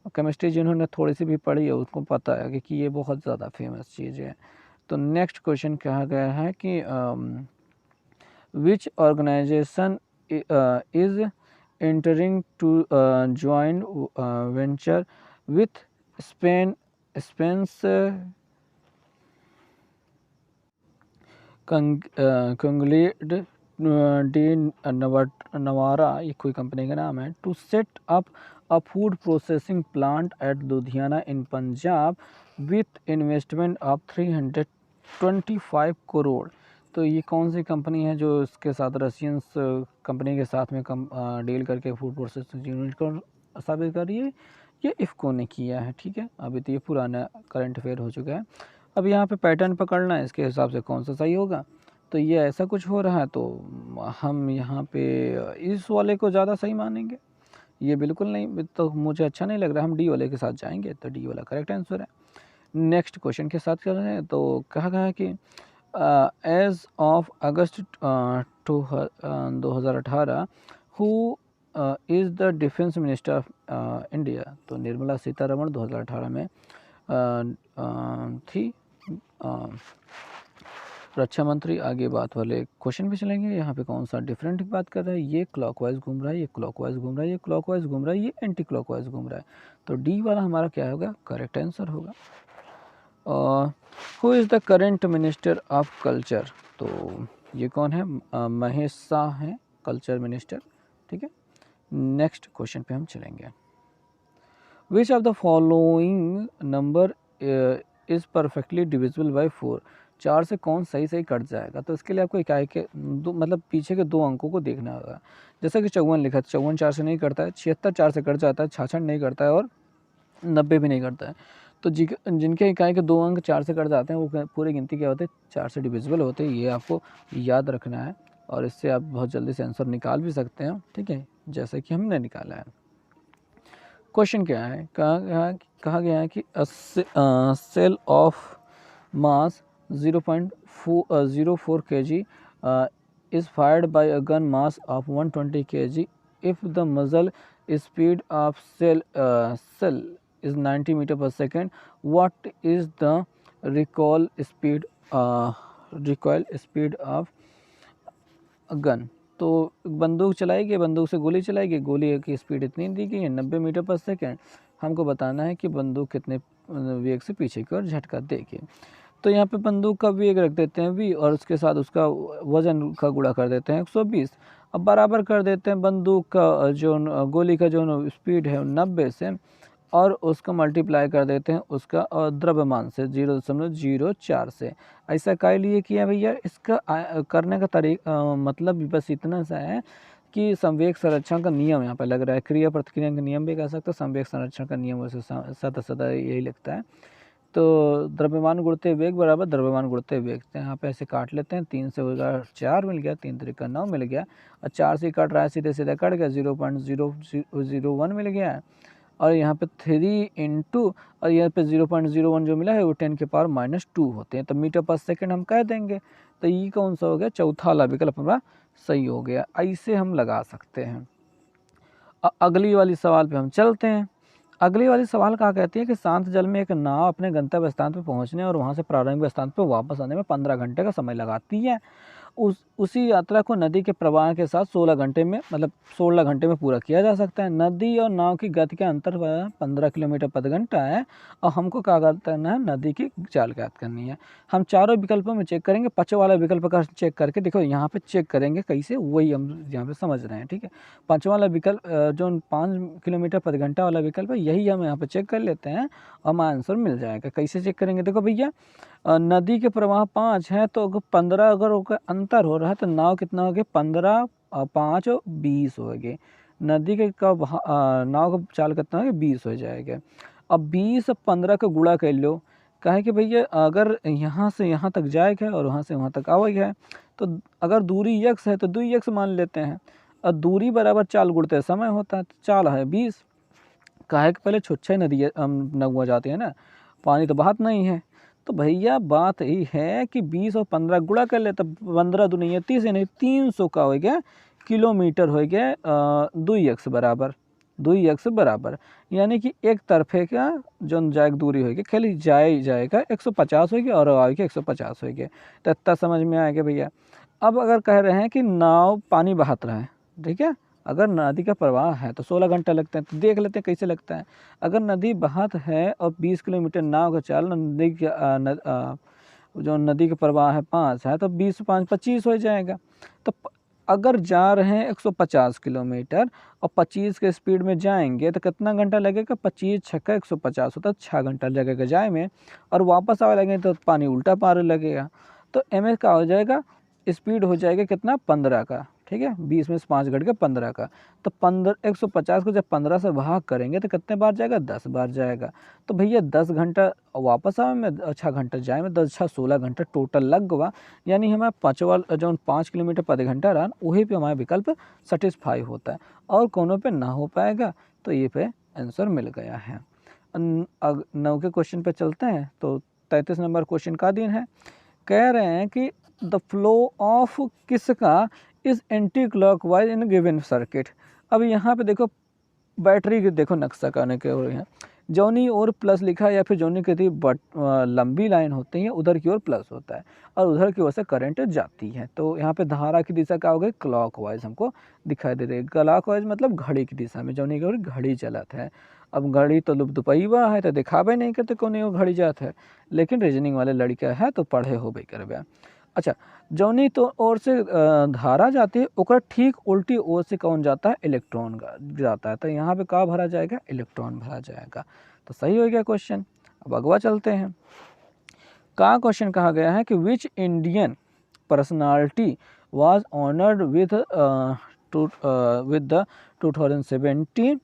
केमिस्ट्री जिन्होंने थोड़ी सी भी पढ़ी है उसको पता है कि ये बहुत ज़्यादा फेमस चीज़ है। तो नेक्स्ट क्वेश्चन कहा गया है कि which organization is entering to joint venture with Spain's Congelados de Navarra, ये कोई कंपनी का नाम है, to set up a food processing plant at Ludhiana in Punjab with investment of 325 crore. तो ये कौन सी कंपनी है जो इसके साथ रशियंस कंपनी के साथ में डील करके फूड प्रोसेसिंग यूनिट को स्थापित कर रही है, ये इफ़को ने किया है, ठीक है। अभी तो ये पुराना करंट अफेयर हो चुका है, अब यहाँ पे पैटर्न पकड़ना है, इसके हिसाब से कौन सा सही होगा। तो ये ऐसा कुछ हो रहा है, तो हम यहाँ पे इस वाले को ज़्यादा सही मानेंगे, ये बिल्कुल नहीं, तो मुझे अच्छा नहीं लग रहा, हम डी वाले के साथ जाएंगे, तो डी वाला करेक्ट आंसर है। नेक्स्ट क्वेश्चन के साथ कर रहे हैं, तो कहा गया है कि as of August 2018 who is the defence minister of India. तो निर्मला सीतारमण 2018 में थी रक्षा मंत्री। आगे बात वाले क्वेश्चन भी चलेंगे, यहाँ पे कौन सा डिफरेंट बात कर रहा है, ये क्लॉकवाइज घूम रहा है, ये क्लॉकवाइज घूम रहा है, ये क्लॉकवाइज घूम रहा है, ये एंटी क्लॉकवाइज घूम रहा है, तो डी वाला हमारा क्या होगा, करेक्ट आंसर होगा। Who is the current minister of culture, तो ये कौन है, महेश शाह हैं कल्चर मिनिस्टर, ठीक है। नेक्स्ट क्वेश्चन पे हम चलेंगे, विच of the following number is perfectly divisible by 4, 4 से कौन सही सही कट जाएगा। तो इसके लिए आपको इकाई के दो मतलब पीछे के 2 अंकों को देखना होगा। जैसा कि 54 लिखा है, 54 4 से नहीं कटता है, 76 4 से कट जाता है, 66 नहीं करता है, और 90 भी नहीं करता है। तो जिनके इकाई के 2 अंक 4 से कट जाते हैं वो पूरी गिनती क्या होते हैं, 4 से डिविजिबल होते हैं, ये आपको याद रखना है, और इससे आप बहुत जल्दी से आंसर निकाल भी सकते हैं, ठीक है, जैसे कि हमने निकाला है। क्वेश्चन क्या है, कहा गया है कि cell of mass 0.04 kg is fired by a gun mass of 120 kg if the muzzle speed of cell is 90 meter per second. What is the recoil speed of a gun? तो बंदूक चलाएगी, बंदूक से गोली चलाएगी, गोली की स्पीड इतनी दी गई है 90 मीटर पर सेकेंड, हमको बताना है कि बंदूक कितने वेग से पीछे की ओर झटका देगी। तो यहाँ पे बंदूक का वेग रख देते हैं v, और उसके साथ उसका वज़न का गुणा कर देते हैं 120, अब बराबर कर देते हैं बंदूक का जो गोली का जो स्पीड है 90 से, और उसका मल्टीप्लाई कर देते हैं उसका द्रव्यमान से 0.04 से। ऐसा काय लिए किया भैया, इसका करने का तरीका मतलब बस इतना सा है कि संवेग संरक्षण का नियम यहाँ पे लग रहा है, क्रिया प्रतिक्रिया का नियम भी कह सकते हो, संवेग संरक्षण का नियम वैसे सदा यही लगता है। तो द्रव्यमान गुणते वेग बराबर द्रव्यमान गुणते वेग, तो यहाँ पे ऐसे काट लेते हैं, 3 से होगा 4 मिल गया, 3 3 9 मिल गया, और 4 से कट रहा है सीधे सीधे कट गया, 0.001 मिल गया, और यहाँ पे 3 इंटू और यहाँ पे 0.01 जो मिला है वो 10 के पावर -2 होते हैं, तो मीटर पर सेकंड हम कह देंगे। तो ये कौन सा हो गया, चौथा वाला विकल्प हमारा सही हो गया। ऐसे हम लगा सकते हैं। अगली वाली सवाल पे हम चलते हैं। अगली वाली सवाल कहा कहती है कि शांत जल में एक नाव अपने गंतव्य स्थान पर पहुंचने और वहां से प्रारंभिक स्थान पर वापस आने में 15 घंटे का समय लगाती है, उसी यात्रा को नदी के प्रवाह के साथ 16 घंटे में मतलब 16 घंटे में पूरा किया जा सकता है। नदी और नाव की गति का अंतर 15 किलोमीटर प्रति घंटा है और हमको क्या करना है, नदी की चाल ज्ञात करनी है। हम चारों विकल्पों में चेक करेंगे, पांचों वाला विकल्प का चेक करके देखो यहाँ पे चेक करेंगे कैसे, वही हम यहाँ पे समझ रहे हैं। ठीक है, पांचवा वाला विकल्प जो 5 किलोमीटर प्रति घंटा वाला विकल्प है, यही हम यहाँ पे चेक कर लेते हैं और हमारा आंसर मिल जाएगा। कैसे चेक करेंगे, देखो भैया नदी के प्रवाह 5 है तो 15 अगर अंतर हो रहा है तो नाव कितना हो गया, 15 5 और 20 हो गए। नदी के नाव का चाल कितना हो गया, 20 हो जाएगा। अब 20 और 15 का गुणा कर लो, कहे कि भैया अगर यहाँ से यहाँ तक जाएगा और वहाँ से वहाँ तक आवेगा है, तो अगर दूरी x है तो 2x मान लेते हैं और दूरी बराबर चाल गुणते समय होता है, तो चाल है 20। काहे कि पहले छुच्छे नदी नगुआ जाती है ना, पानी तो बहात नहीं है। तो भैया बात यही है कि 20 और 15 गुणा कर ले तो 15 दूनी 30 यानी 300 का हो गया किलोमीटर हो गया 2x बराबर 2x बराबर, यानी कि एक तरफे का जो जाएग दूरी होगी खाली जाएगा 150 होगी और आएगी 150 होगी। तो इतना समझ में आएगा भैया। अब अगर कह रहे हैं कि नाव पानी बहात रहा है, ठीक है, अगर नदी का प्रवाह है तो 16 घंटा लगते हैं, तो देख लेते हैं कैसे लगता है। अगर नदी बहात है और 20 किलोमीटर नाव का चाल जो नदी का प्रवाह है 5 है तो 20 5 25 हो जाएगा। तो अगर जा रहे हैं 150 किलोमीटर और 25 के स्पीड में जाएंगे तो कितना घंटा लगेगा, 25 छक्का 150 होता है, 6 घंटा लगेगा जाए में, और वापस आने लगेंगे तो पानी उल्टा पार लगेगा। तो एम का हो जाएगा, स्पीड हो जाएगा कितना 15 का, ठीक है, 20 में से 5 घट के 15 का। तो 150 को जब 15 से भाग करेंगे तो कितने बार जाएगा, 10 बार जाएगा। तो भैया 10 घंटा वापस आवे में 6 घंटा जाए में 10 6 16 घंटा टोटल लग गवा, यानी हमारा पाँचवा जो 5 किलोमीटर प्रति घंटा रहा वही पे हमारा विकल्प सेटिस्फाई होता है और कोनो पे ना हो पाएगा। तो ये पे आंसर मिल गया है। 9 के क्वेश्चन पे चलते हैं। तो 33 नंबर क्वेश्चन का दिन है, कह रहे हैं कि द फ्लो ऑफ किसका is anti clockwise in given circuit. अब यहाँ पे देखो बैटरी के देखो नक्शा करने के और यहाँ जौनी और प्लस लिखा है या फिर जौनी की लंबी लाइन होती है उधर की ओर प्लस होता है और उधर की ओर से करंट जाती है। तो यहाँ पे धारा की दिशा क्या हो गई, क्लॉकवाइज हमको दिखाई दे रही है। क्लॉकवाइज मतलब घड़ी की दिशा में, जौनी की ओर घड़ी चलत है। अब घड़ी तो लुप्तपईवा है तो दिखावे नहीं करते कौन वो घड़ी जात है, लेकिन रीजनिंग वाले लड़का है तो पढ़े हो भाई कर। अच्छा, जौनी तो ओर से धारा जाती है ओकर ठीक उल्टी ओर से कौन जाता है, इलेक्ट्रॉन जाता है। तो यहाँ पे क्या भरा जाएगा, इलेक्ट्रॉन भरा जाएगा। तो सही हो गया क्वेश्चन। अब अगवा चलते हैं। का क्वेश्चन कहा गया है कि which Indian personality was honoured with the 2017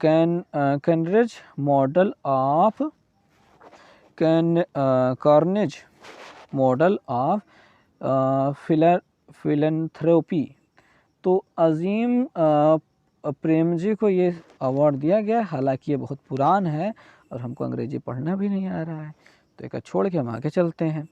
Carnegie medal of Carnegie medal of philanthropy. तो अजीम प्रेमजी को ये अवार्ड दिया गया, हालांकि ये बहुत पुरान है और हमको अंग्रेजी पढ़ना भी नहीं आ रहा है, तो एक छोड़ के हम आगे चलते हैं।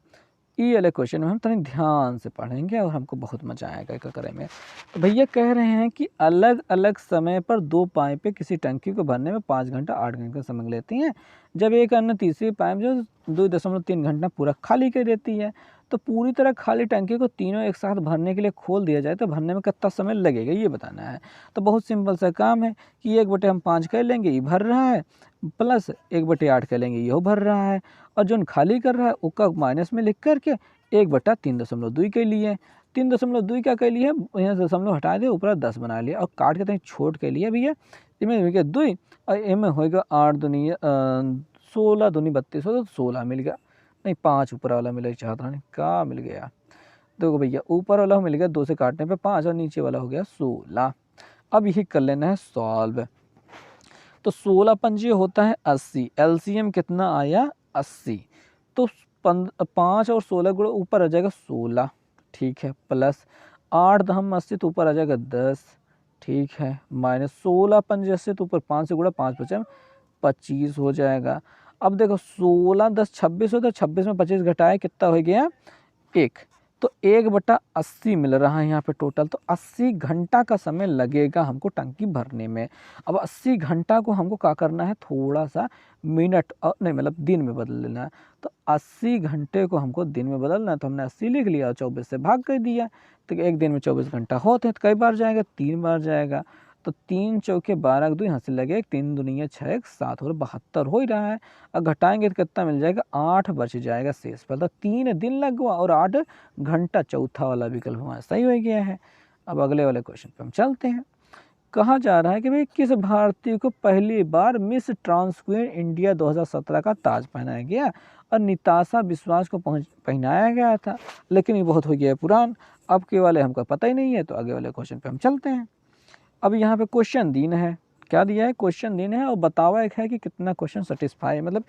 ये वाले क्वेश्चन में हम थोड़ी ध्यान से पढ़ेंगे और हमको बहुत मजा आएगा एक करे में। तो भैया कह रहे हैं कि अलग अलग समय पर 2 पाइपें किसी टंकी को भरने में 5 घंटा 8 घंटे का समय लेती हैं, जब एक अन्य तीसरी पाइप जो 2.3 घंटा पूरा खाली कर देती है। तो पूरी तरह खाली टंकी को तीनों एक साथ भरने के लिए खोल दिया जाए तो भरने में कितना समय लगेगा, ये बताना है। तो बहुत सिंपल सा काम है कि 1/5 कर लेंगे, ये भर रहा है, प्लस 1/8 कर लेंगे, ये भर रहा है, और जो खाली कर रहा है उसका माइनस में लिख करके 1/3.2 के लिए 3.2 क्या कर लिए, यहाँ से दशमलव हटा दिया, ऊपर 10 बना लिया और काट के तहीं छोट के लिए भैया इमें हो गया 2 और इमें होएगा 8 दूनी 16 दूनी 32 हो, तो 16 मिल गया। नहीं 5 ऊपर वाला मिला चाहता नहीं, क्या मिल गया, देखो भैया ऊपर वाला मिल गया 2 से काटने पे 5 और नीचे वाला हो गया 16। अब यही कर लेना है सॉल्व। तो 16 पंजे होता है 80, एलसीएम कितना आया 80। तो 5 और 16 गुणा ऊपर आ जाएगा 16, ठीक है, प्लस 8 दहम 80 तो ऊपर आ जाएगा 10, ठीक है, माइनस 16 पंजे 80 तो ऊपर 5 से गुणा 5 बचे 25 हो जाएगा। अब देखो 16 10 26 होता है, 26 में 25 घटाए कितना हो गया 1, तो 1/80 मिल रहा है यहाँ पे टोटल, तो 80 घंटा का समय लगेगा हमको टंकी भरने में। अब 80 घंटा को हमको क्या करना है, थोड़ा सा मिनट नहीं मतलब दिन में बदल लेना है। तो 80 घंटे को हमको दिन में बदलना है, तो हमने 80 लिख लिया और 24 से भाग कर दिया। तो एक दिन में 24 घंटा होते हैं, तो कई बार जाएगा, 3 बार जाएगा। तो 3 चौके 12 2 यहाँ से लगे, 3 दूनी 6 7 और 72 हो ही रहा है। अब घटाएंगे तो कितना मिल जाएगा, 8 बच जाएगा शेष पर। तो 3 दिन लगवा और 8 घंटा, चौथा वाला विकल्प हमारा सही हो गया है। अब अगले वाले क्वेश्चन पे हम चलते हैं। कहा जा रहा है कि भाई किस भारतीय को पहली बार मिस ट्रांसक्वीन इंडिया 2017 का ताज पहनाया गया और निताशा विश्वास को पहनाया गया था, लेकिन ये बहुत हो गया है पुरान, अब के वाले हमको पता ही नहीं है। तो आगे वाले क्वेश्चन पे हम चलते हैं। अब यहाँ पे क्वेश्चन दिन है, क्या दिया है, क्वेश्चन दिन है और बतावा एक है कि कितना क्वेश्चन सेटिस्फाई, मतलब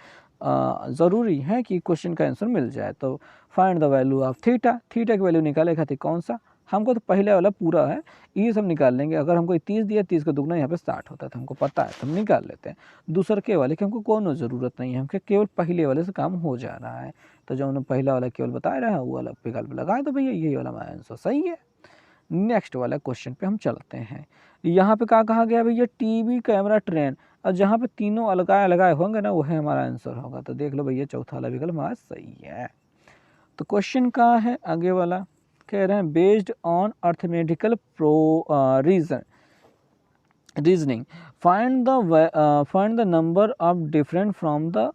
ज़रूरी है कि क्वेश्चन का आंसर मिल जाए। तो find the value of theta, theta की वैल्यू निकाले खातिर कौन सा, हमको तो पहले वाला पूरा है, ये सब निकाल लेंगे। अगर हमको 30 दिया, 30 का दुगना यहाँ पे 60 होता था, हमको पता है, तो हम निकाल लेते हैं। दूसर के वाले की हमको कोनो ज़रूरत नहीं है, हमको केवल पहले वाले से काम हो जा रहा है। तो जो हमने पहला वाला केवल बता रहा है वो वाला विकल्प लगाए, तो भैया यही वाला हमारा आंसर सही है। नेक्स्ट वाला क्वेश्चन पे हम चलते हैं। यहाँ पे क्या कहा गया भैया, टीवी कैमरा ट्रेन, और जहाँ पे तीनों अलगाए अलगाए होंगे ना, वह हमारा आंसर होगा। तो देख लो भैया चौथा वाला विकल्प हमारा सही है। तो क्वेश्चन कहाँ है आगे वाला, कह रहे हैं based on arithmetical reasoning find the number of different from the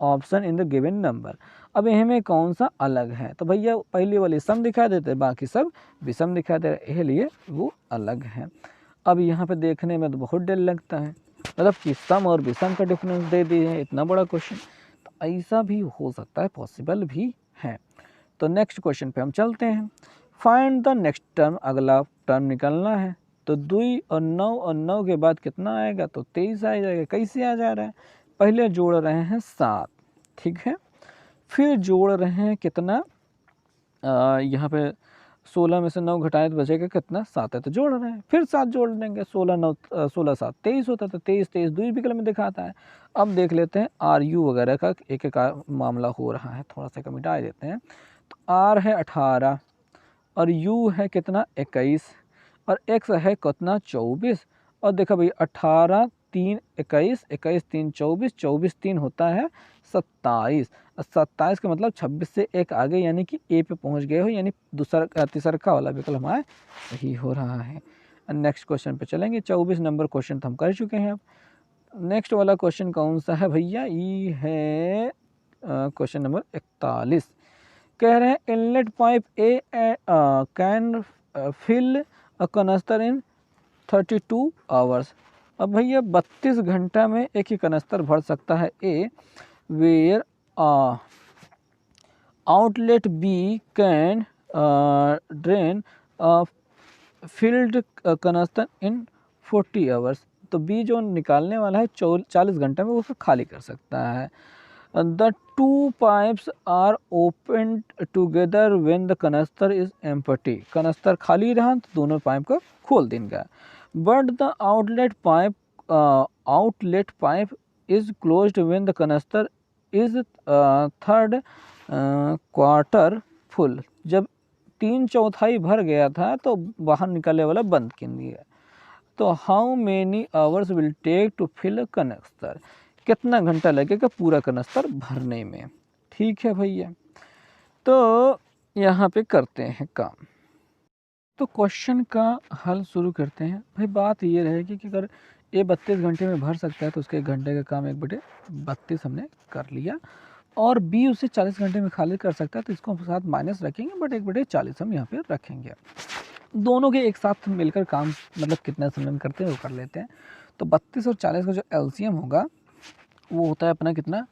option in the given number. अब हमें कौन सा अलग है, तो भैया पहले वाले सम दिखा देते, बाकी सब विषम दिखा दे रहे, इसलिए वो अलग है। अब यहाँ पे देखने में तो बहुत डर लगता है, मतलब कि सम और विषम का डिफरेंस दे दिए हैं, इतना बड़ा क्वेश्चन, तो ऐसा भी हो सकता है, पॉसिबल भी है। तो नेक्स्ट क्वेश्चन पे हम चलते हैं। फाइंड द नेक्स्ट टर्म, अगला टर्म निकालना है। तो 2 और 9 के बाद कितना आएगा, तो 23 आ जाएगा। कैसे आ जा रहा है, पहले जोड़ रहे हैं 7, ठीक है, फिर जोड़ रहे हैं कितना, यहाँ पे 16 में से 9 घटाए तो बचेगा कितना, 7 है, तो जोड़ रहे हैं, फिर 7 जोड़ देंगे, 16 7 23 होता है, तो 23 23 दूसरे विकल्प में दिखाता है। अब देख लेते हैं आर यू वगैरह का एक एक मामला हो रहा है, थोड़ा सा मिटा देते हैं। तो आर है 18 और यू है कितना 21 और एक्स है कितना 24। और देखो भाई 18 3 21, 21 3 24, 24 3 होता है 27, और 27 का मतलब 26 से एक आगे, यानी कि ए पे पहुंच गए हो, यानी दूसरा तीसरा वाला विकल्प हमारा सही हो रहा है। नेक्स्ट क्वेश्चन पे चलेंगे। 24 नंबर क्वेश्चन तो हम कर चुके हैं। अब नेक्स्ट वाला क्वेश्चन कौन सा है भैया, ये है क्वेश्चन नंबर 41। कह रहे हैं inlet pipe A can fill a कनस्तर इन 32 आवर्स। अब भैया 32 घंटा में एक ही कनस्तर भर सकता है A, where outlet B can drain filled कनस्तर इन 40 आवर्स। तो बी जो निकालने वाला है 40 घंटे में वो उसको खाली कर सकता है। The two pipes are opened together when the canister is empty. कनस्तर खाली रहा तो दोनों पाइप को खोल देंगे। But the outlet pipe is closed when the canister is third quarter full. जब 3/4 भर गया था तो बाहर निकलने वाला बंद कर दिया। तो how many hours will take to fill a canister? कितना घंटा लगेगा पूरा कनस्तर भरने में, ठीक है भैया। तो यहाँ पे करते हैं काम। तो क्वेश्चन का हल शुरू करते हैं। भाई बात ये रहेगी कि अगर ए 32 घंटे में भर सकता है तो उसके 1 घंटे का काम 1/32 हमने कर लिया, और बी उसे 40 घंटे में खाली कर सकता है, तो इसको हम साथ माइनस रखेंगे, बट 1/40 हम यहाँ पे रखेंगे। दोनों के एक साथ मिलकर काम मतलब कितना समय में करते हैं वो कर लेते हैं। तो 32 और 40 का जो एलसीएम होगा वो होता है अपना कितना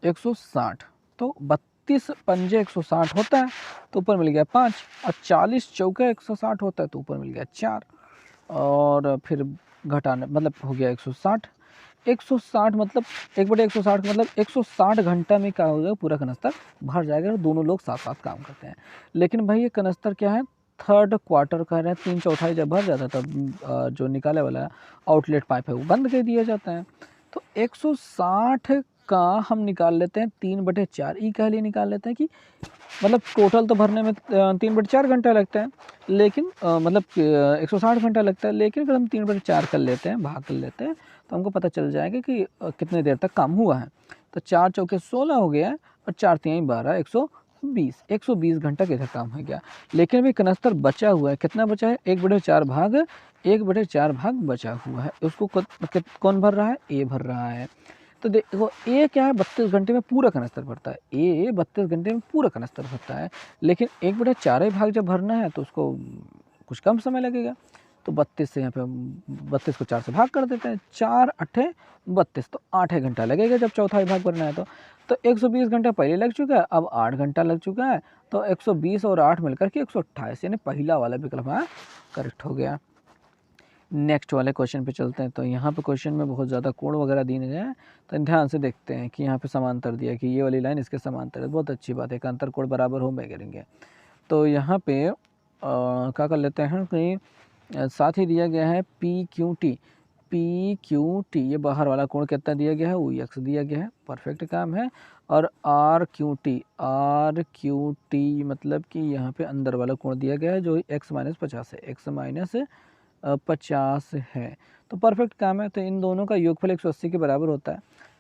160। तो 32 पंजे 160 होता है, तो ऊपर मिल गया 5, और 40 चौका 160 होता है, तो ऊपर मिल गया 4, और फिर घटाने मतलब हो गया 160। 160 मतलब 1/160 मतलब 160 घंटा में क्या हो जाएगा, पूरा कनस्तर भर जाएगा, और दोनों लोग साथ साथ काम करते हैं। लेकिन भाई ये कनस्तर क्या है, थर्ड क्वार्टर का रहे हैं, 3/4 जब भर जाता है तब जो निकाले वाला आउटलेट पाइप है वो बंद कर दिया जाता है। तो 160 का हम निकाल लेते हैं 3/4। ई के लिए निकाल लेते हैं कि मतलब टोटल तो भरने में 3/4 घंटा लगता है, लेकिन मतलब 160 घंटा लगता है, लेकिन अगर हम 3/4 कर लेते हैं, भाग कर लेते हैं, तो हमको पता चल जाएगा कि कितने देर तक काम हुआ है। तो 4 चौके 16 हो गया और 4 तिहाई 12, 120 घंटा का इधर काम हो गया। लेकिन अभी कनस्तर बचा हुआ है, कितना बचा है? 1/4 भाग बचा हुआ है, उसको कौन भर रहा है? ए भर रहा है। तो देखो ए क्या है, 32 घंटे में पूरा कनस्तर भरता है। ए 32 घंटे में पूरा कनस्तर भरता है, लेकिन 1/4 भाग जब भरना है तो उसको कुछ कम समय लगेगा। तो 32 से यहाँ पे 32 को 4 से भाग कर देते हैं, 4 8 32, तो 8 घंटा लगेगा जब चौथाई भाग भरना है। तो 120 घंटा पहले लग चुका है, अब 8 घंटा लग चुका है, तो 120 और 8 मिलकर के 128, यानी पहला वाला विकल्प हमारा करेक्ट हो गया। नेक्स्ट वाले क्वेश्चन पे चलते हैं। तो यहाँ पे क्वेश्चन में बहुत ज़्यादा कोण वगैरह दिए गए हैं, तो ध्यान से देखते हैं कि यहाँ पे समांतर दिया कि ये वाली लाइन इसके समांतर है, बहुत अच्छी बात है, एकांतर कोण बराबर हो करेंगे। तो यहाँ पे क्या कर लेते हैं कि साथ ही दिया गया है पी क्यू टी, ये बाहर वाला कोण कितना दिया गया है? वो एक्स दिया गया है, परफेक्ट काम है। और आर क्यू टी मतलब कि यहाँ पे अंदर वाला कोण दिया गया है जो x-50 है, x-50 है, तो परफेक्ट काम है। तो इन दोनों का योगफल 180 के बराबर होता है,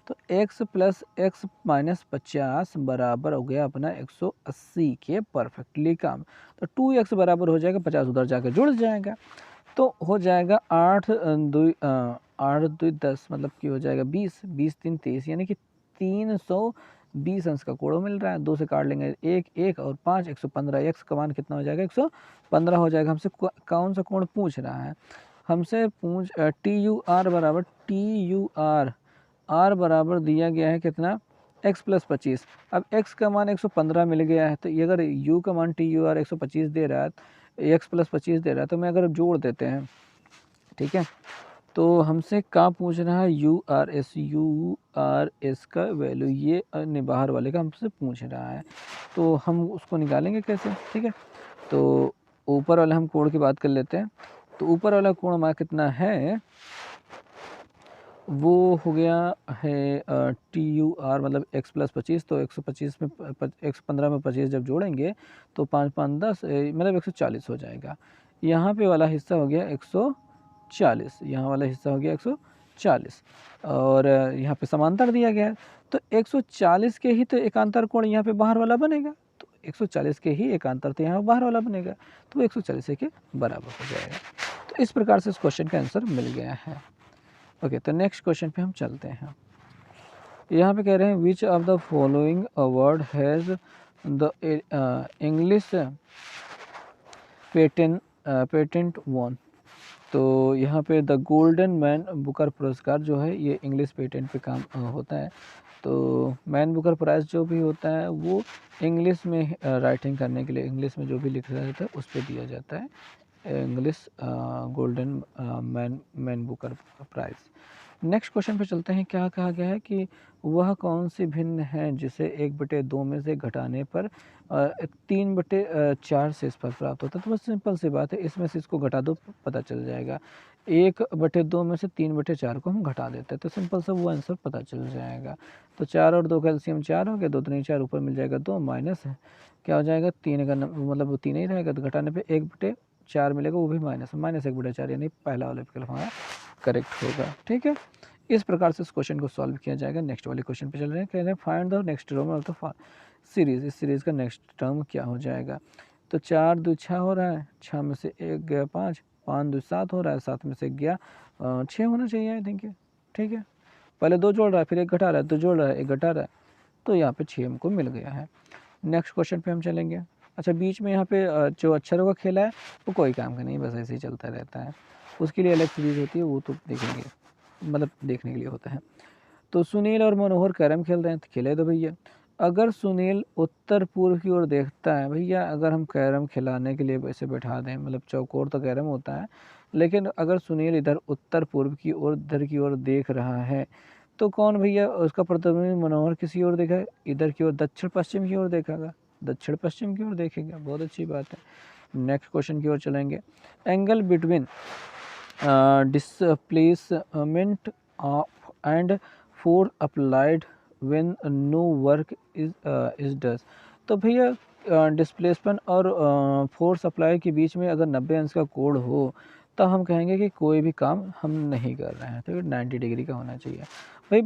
तो x + x-50 बराबर हो गया अपना 180 के, परफेक्टली काम। तो 2x बराबर हो जाएगा 50, उधर जाकर जुड़ जाएगा, तो हो जाएगा 8 2 10, मतलब कि हो जाएगा 20, 20 3 23, यानी कि 320 अंश का कोण मिल रहा है। 2 से काट लेंगे 1 और 5, 115। एक्स का मान कितना हो जाएगा? 115 हो जाएगा। हमसे कौन सा कोण पूछ रहा है? हमसे आर बराबर दिया गया है कितना? x + 25। अब x का मान 115 मिल गया है, तो ये अगर u का मान TUR 125 दे रहा है, x + 25 दे रहा है, तो मैं अगर जोड़ देते हैं, ठीक है, तो हमसे क्या पूछ रहा है? यू आर एस का वैल्यू, ये बाहर वाले का हमसे पूछ रहा है, तो हम उसको निकालेंगे कैसे? ठीक है, तो ऊपर वाला हम कोण की बात कर लेते हैं। तो ऊपर वाला कोण हमारा कितना है? वो हो गया है TUR, मतलब x + 25, तो 125 में 115 में 25 जब जोड़ेंगे तो 5 5 10, मतलब 140 हो जाएगा। यहाँ पे वाला हिस्सा हो गया 140, यहाँ वाला हिस्सा हो गया 140, और यहाँ पे समांतर दिया गया है, तो 140 के ही तो एकांतर कोण यहाँ पे बाहर वाला बनेगा, तो 140 के ही एकांतर तो यहाँ बाहर वाला बनेगा, तो 140 के बराबर हो जाएगा। तो इस प्रकार से इस क्वेश्चन का आंसर मिल गया है। ओके, तो नेक्स्ट क्वेश्चन पे हम चलते हैं। यहाँ पे कह रहे हैं विच of the following award has the English patent one. तो यहाँ पे द गोल्डन मैन बुकर पुरस्कार जो है ये इंग्लिश पेटेंट पे काम होता है। तो मैन बुकर प्राइज़ जो भी होता है वो इंग्लिश में राइटिंग करने के लिए, इंग्लिश में जो भी लिखा जाता है उस पर दिया जाता है, English Golden Man Booker Prize. Next question पे चलते हैं। क्या कहा गया है कि वह कौन सी भिन्न है जिसे 1/2 में से घटाने पर 3/4 शेष फल प्राप्त होता है? तो बस सिंपल सी बात है, इसमें से इसको घटा दो, पता चल जाएगा। 1/2 में से 3/4 को हम घटा देते हैं, तो सिंपल सा वो आंसर पता चल जाएगा। तो 4 और 2 का एलसीएम 4 हो गया, 2 3 4, ऊपर मिल जाएगा 2, माइनस है क्या हो जाएगा? 3 का मतलब वो 3 ही रहेगा, तो घटाने पे 1/4 मिलेगा, वो भी माइनस 1/4, यानी पहला वाला विकल्प हमारा करेक्ट होगा। ठीक है, इस प्रकार से इस क्वेश्चन को सॉल्व किया जाएगा। नेक्स्ट वाले क्वेश्चन पे चल रहे हैं। कह रहे हैं find the next term of the series. इस सीरीज का नेक्स्ट टर्म क्या हो जाएगा? तो 4 2 6 हो रहा है, 6 में से 1 गया 5, 5 2 7 हो रहा है, 7 में से 1 गया 6 होना चाहिए, आई थिंक। ठीक है, पहले 2 जोड़ रहा है, फिर 1 घटा रहा है, 2 जोड़ रहा है, 1 घटा रहा है, तो यहाँ पे 6 हमको मिल गया है। नेक्स्ट क्वेश्चन पे हम चलेंगे। अच्छा, बीच में यहाँ पे जो अक्षरों का खेला है वो कोई काम का नहीं, बस ऐसे ही चलता रहता है, उसके लिए अलग सीरीज होती है, वो तो देखेंगे, मतलब देखने के लिए होता है। तो सुनील और मनोहर कैरम खेल रहे हैं, तो खेले दो भैया। अगर सुनील उत्तर पूर्व की ओर देखता है, भैया अगर हम कैरम खिलाने के लिए वैसे बैठा दें, मतलब चौकोर तो कैरम होता है, लेकिन अगर सुनील इधर उत्तर पूर्व की ओर, इधर की ओर देख रहा है, तो कौन भैया उसका प्रतिबिंब? मनोहर किसी ओर देखा है, इधर की ओर, दक्षिण पश्चिम की ओर देखेगा, दक्षिण पश्चिम की ओर देखेगा, बहुत अच्छी बात है। नेक्स्ट क्वेश्चन की ओर चलेंगे। Angle between displacement of and force applied when no work is does. तो भैया डिस्प्लेसमेंट और फोर्स अप्लाई के बीच में अगर 90 अंश का कोण हो तो हम कहेंगे कि कोई भी काम हम नहीं कर रहे हैं, तो 90 डिग्री का होना चाहिए। भाई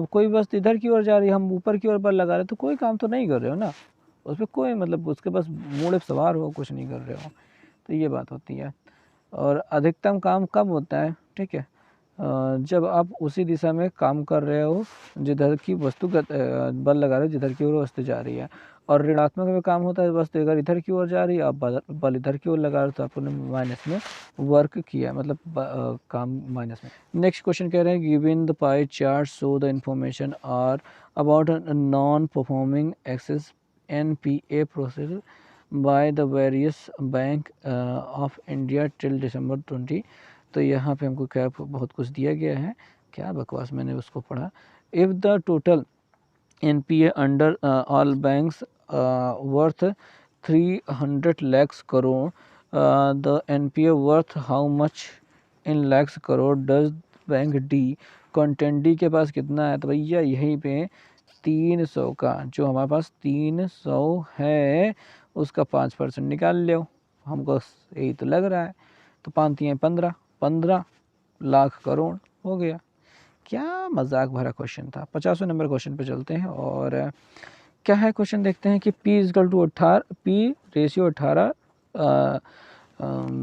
कोई बस इधर की ओर जा रही है, हम ऊपर की ओर बल लगा रहे हैं, तो कोई काम तो नहीं कर रहे हो ना, उसमें कोई मतलब उसके बस मूड पे सवार हो, कुछ नहीं कर रहे हो, तो ये बात होती है। और अधिकतम काम कब होता है, ठीक है, जब आप उसी दिशा में काम कर रहे हो जिधर की वस्तु बल लगा रहे हो जिधर की ओर वस्तु जा रही है। और ऋणात्मक में काम होता है वस्तु अगर इधर की ओर जा रही है, आप बल इधर की ओर लगा रहे हो, तो आपने माइनस में वर्क किया, मतलब काम माइनस में। नेक्स्ट क्वेश्चन कह रहे हैं given the pie chart show the information are about non performing access NPA process by the various bank of India till December 20। तो यहाँ पे हमको क्या बहुत कुछ दिया गया है, क्या बकवास, मैंने उसको पढ़ा। If the total NPA under all banks worth 300 lakhs crore, the NPA worth how much in lakhs crore does bank D. Content D के पास कितना है, तो भैया यहीं पे 300 का, जो हमारे पास 300 है उसका 5% निकाल लो, हमको यही तो लग रहा है। तो 5 3 15, 15 लाख करोड़ हो गया। क्या मजाक भरा क्वेश्चन था। 50वें नंबर क्वेश्चन पे चलते हैं और क्या है क्वेश्चन, देखते हैं कि P equal to 18, P ratio 18,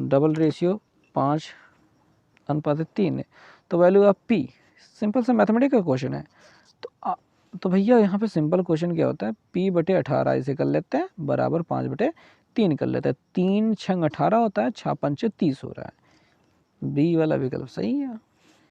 double ratio 5 अनुपात 3 है, तो वैल्यू ऑफ P। सिंपल सा मैथमेटिक्स का क्वेश्चन है। तो भैया यहाँ पे सिंपल क्वेश्चन क्या होता है, P बटे 18 इसे कर लेते हैं बराबर 5 बटे 3 कर लेते हैं। 3 छंग 18 होता है, 6 पंचे 30 हो रहा है। बी वाला विकल्प सही है।